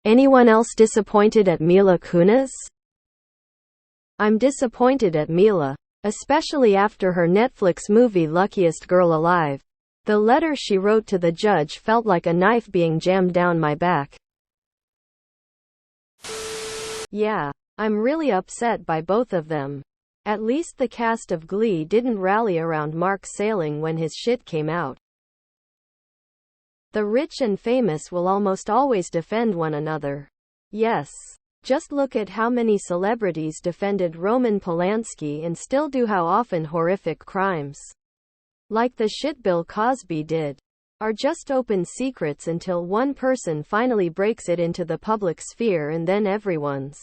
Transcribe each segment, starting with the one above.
Anyone else disappointed at Mila Kunas? I'm disappointed at Mila, especially after her Netflix movie Luckiest Girl Alive. The letter she wrote to the judge felt like a knife being jammed down my back. Yeah, I'm really upset by both of them. At least the cast of Glee didn't rally around Mark Salling when his shit came out. The rich and famous will almost always defend one another. Yes. Just look at how many celebrities defended Roman Polanski and still do, how often horrific crimes, like the shit Bill Cosby did, are just open secrets until one person finally breaks it into the public sphere, and then everyone's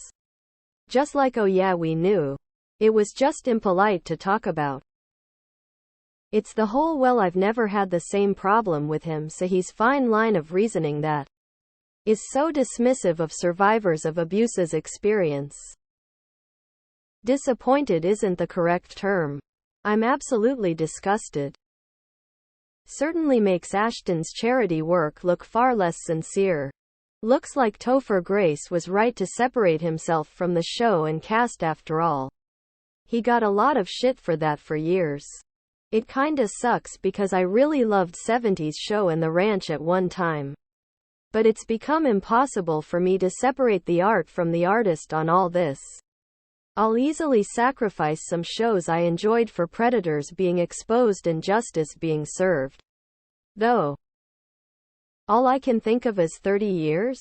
just like, oh yeah, we knew. It was just impolite to talk about. It's the whole, well, I've never had the same problem with him, so he's fine line of reasoning that is so dismissive of survivors of abuse's experience. Disappointed isn't the correct term. I'm absolutely disgusted. Certainly makes Ashton's charity work look far less sincere. Looks like Topher Grace was right to separate himself from the show and cast after all. He got a lot of shit for that for years. It kinda sucks because I really loved 70s show and The Ranch at one time. But it's become impossible for me to separate the art from the artist on all this. I'll easily sacrifice some shows I enjoyed for predators being exposed and justice being served. Though, all I can think of is 30 years?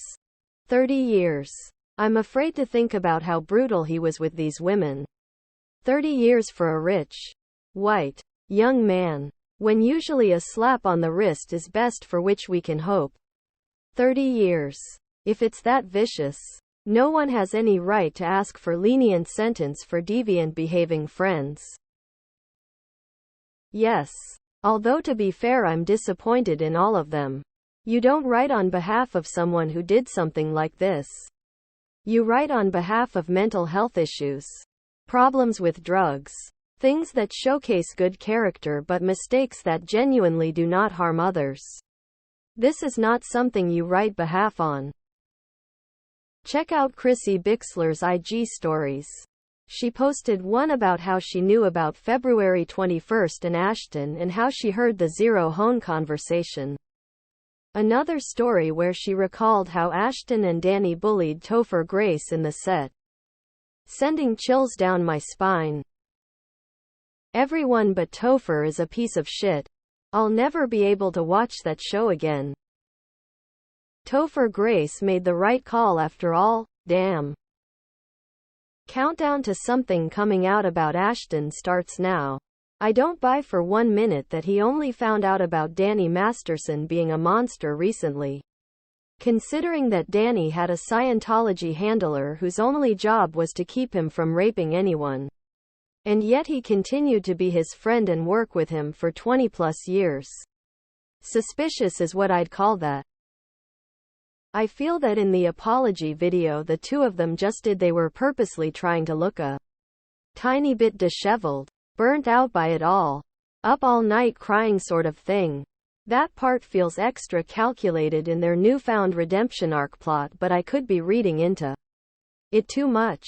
30 years. I'm afraid to think about how brutal he was with these women. 30 years for a rich, white, young man, when usually a slap on the wrist is best, for which we can hope. 30 years. If it's that vicious, no one has any right to ask for lenient sentence for deviant behaving friends. Yes. Although to be fair, I'm disappointed in all of them. You don't write on behalf of someone who did something like this. You write on behalf of mental health issues, problems with drugs, things that showcase good character but mistakes that genuinely do not harm others. This is not something you write behalf on. Check out Chrissy Bixler's IG stories. She posted one about how she knew about February 21st and Ashton, and how she heard the Zero Hone conversation. Another story where she recalled how Ashton and Danny bullied Topher Grace in the set. Sending chills down my spine. Everyone but Topher is a piece of shit. I'll never be able to watch that show again. Topher Grace made the right call after all, damn. Countdown to something coming out about Ashton starts now. I don't buy for 1 minute that he only found out about Danny Masterson being a monster recently. Considering that Danny had a Scientology handler whose only job was to keep him from raping anyone. And yet he continued to be his friend and work with him for 20 plus years. Suspicious is what I'd call that. I feel that in the apology video the two of them just did, they were purposely trying to look a tiny bit disheveled, burnt out by it all, up all night crying sort of thing. That part feels extra calculated in their newfound redemption arc plot, but I could be reading into it too much.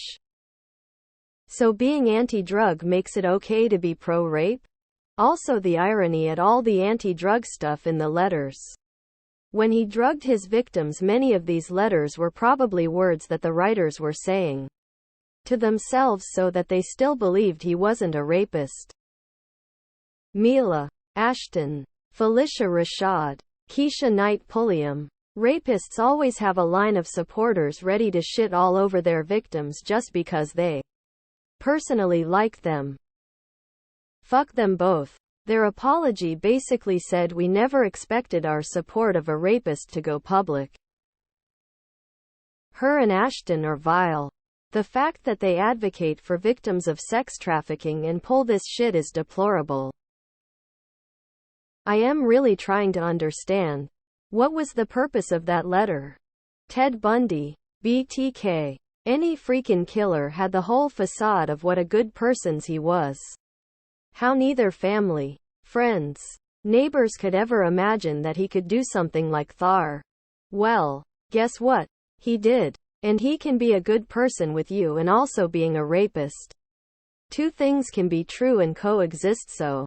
So being anti-drug makes it okay to be pro-rape? Also the irony at all the anti-drug stuff in the letters. When he drugged his victims, many of these letters were probably words that the writers were saying to themselves so that they still believed he wasn't a rapist. Mila, Ashton, Felicia Rashad, Keisha Knight Pulliam. Rapists always have a line of supporters ready to shit all over their victims just because they personally like them. Fuck them both. Their apology basically said we never expected our support of a rapist to go public. Her and Ashton are vile. The fact that they advocate for victims of sex trafficking and pull this shit is deplorable. I am really trying to understand. What was the purpose of that letter? Ted Bundy, BTK, any freaking killer had the whole facade of what a good person he was. How neither family, friends, neighbors could ever imagine that he could do something like Thar. Well, guess what? He did. And he can be a good person with you and also being a rapist. Two things can be true and coexist, so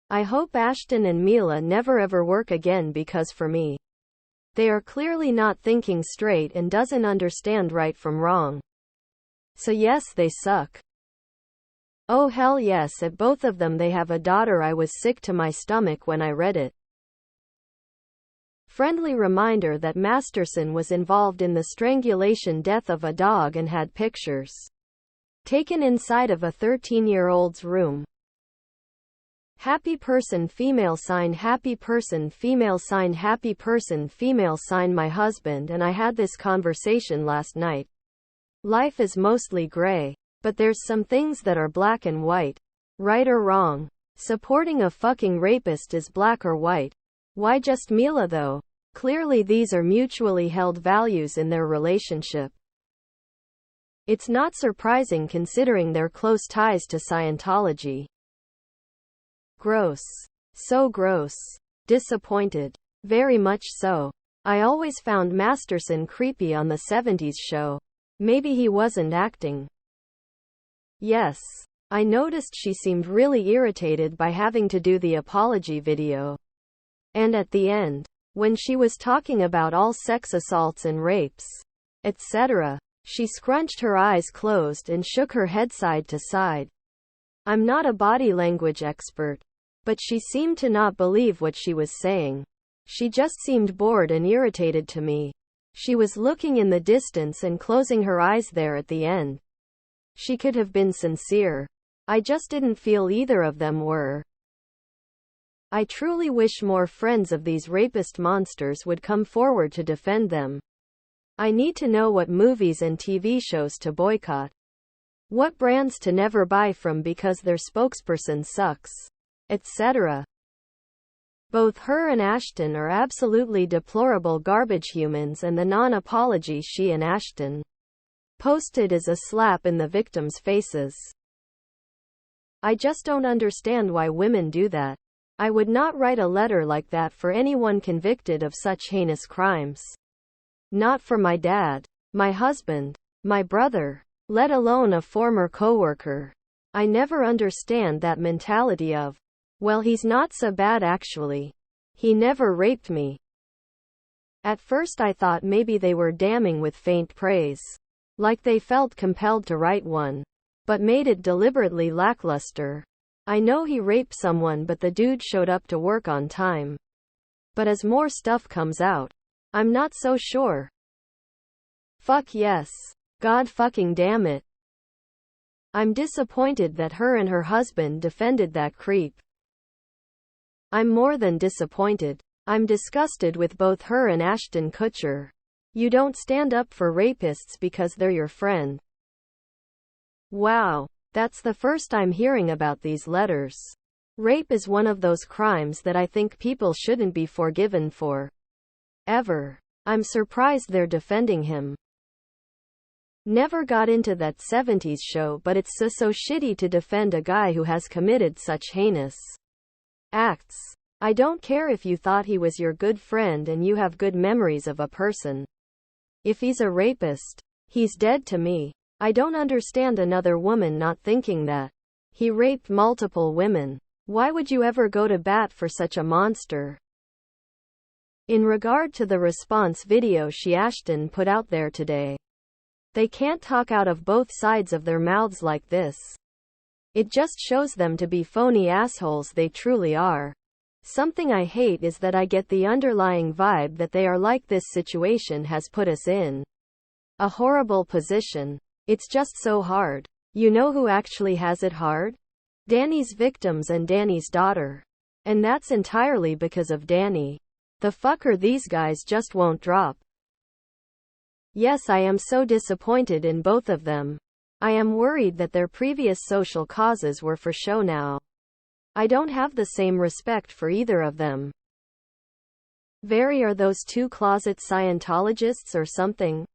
I hope Ashton and Mila never ever work again, because for me, they are clearly not thinking straight and doesn't understand right from wrong. So yes, they suck. Oh hell yes, at both of them. They have a daughter. I was sick to my stomach when I read it. Friendly reminder that Masterson was involved in the strangulation death of a dog and had pictures taken inside of a 13-year-old's room. Happy person female sign, happy person female sign, happy person female sign. My husband and I had this conversation last night. Life is mostly gray, but there's some things that are black and white. Right or wrong. Supporting a fucking rapist is black or white. Why just Mila though? Clearly these are mutually held values in their relationship. It's not surprising considering their close ties to Scientology. Gross. So gross. Disappointed. Very much so. I always found Masterson creepy on the 70s show. Maybe he wasn't acting. Yes. I noticed she seemed really irritated by having to do the apology video. And at the end, when she was talking about all sex assaults and rapes, etc., she scrunched her eyes closed and shook her head side to side. I'm not a body language expert, but she seemed to not believe what she was saying. She just seemed bored and irritated to me. She was looking in the distance and closing her eyes there at the end. She could have been sincere. I just didn't feel either of them were. I truly wish more friends of these rapist monsters would come forward to defend them. I need to know what movies and TV shows to boycott. What brands to never buy from because their spokesperson sucks, etc. Both her and Ashton are absolutely deplorable garbage humans, and the non-apology she and Ashton posted is a slap in the victims' faces. I just don't understand why women do that. I would not write a letter like that for anyone convicted of such heinous crimes. Not for my dad, my husband, my brother, let alone a former coworker. I never understand that mentality of, well, he's not so bad actually. He never raped me. At first I thought maybe they were damning with faint praise. Like they felt compelled to write one, but made it deliberately lackluster. I know he raped someone, but the dude showed up to work on time. But as more stuff comes out, I'm not so sure. Fuck yes. God fucking damn it. I'm disappointed that her and her husband defended that creep. I'm more than disappointed. I'm disgusted with both her and Ashton Kutcher. You don't stand up for rapists because they're your friend. Wow. That's the first I'm hearing about these letters. Rape is one of those crimes that I think people shouldn't be forgiven for. Ever. I'm surprised they're defending him. Never got into that 70s show, but it's so shitty to defend a guy who has committed such heinous acts. I don't care if you thought he was your good friend and you have good memories of a person. If he's a rapist, he's dead to me. I don't understand another woman not thinking that. He raped multiple women. Why would you ever go to bat for such a monster? In regard to the response video Ashton put out there today, they can't talk out of both sides of their mouths like this. It just shows them to be phony assholes they truly are. Something I hate is that I get the underlying vibe that they are like, this situation has put us in a horrible position. It's just so hard. You know who actually has it hard? Danny's victims and Danny's daughter. And that's entirely because of Danny. The fucker these guys just won't drop. Yes, I am so disappointed in both of them. I am worried that their previous social causes were for show now. I don't have the same respect for either of them. Are those two closet Scientologists or something?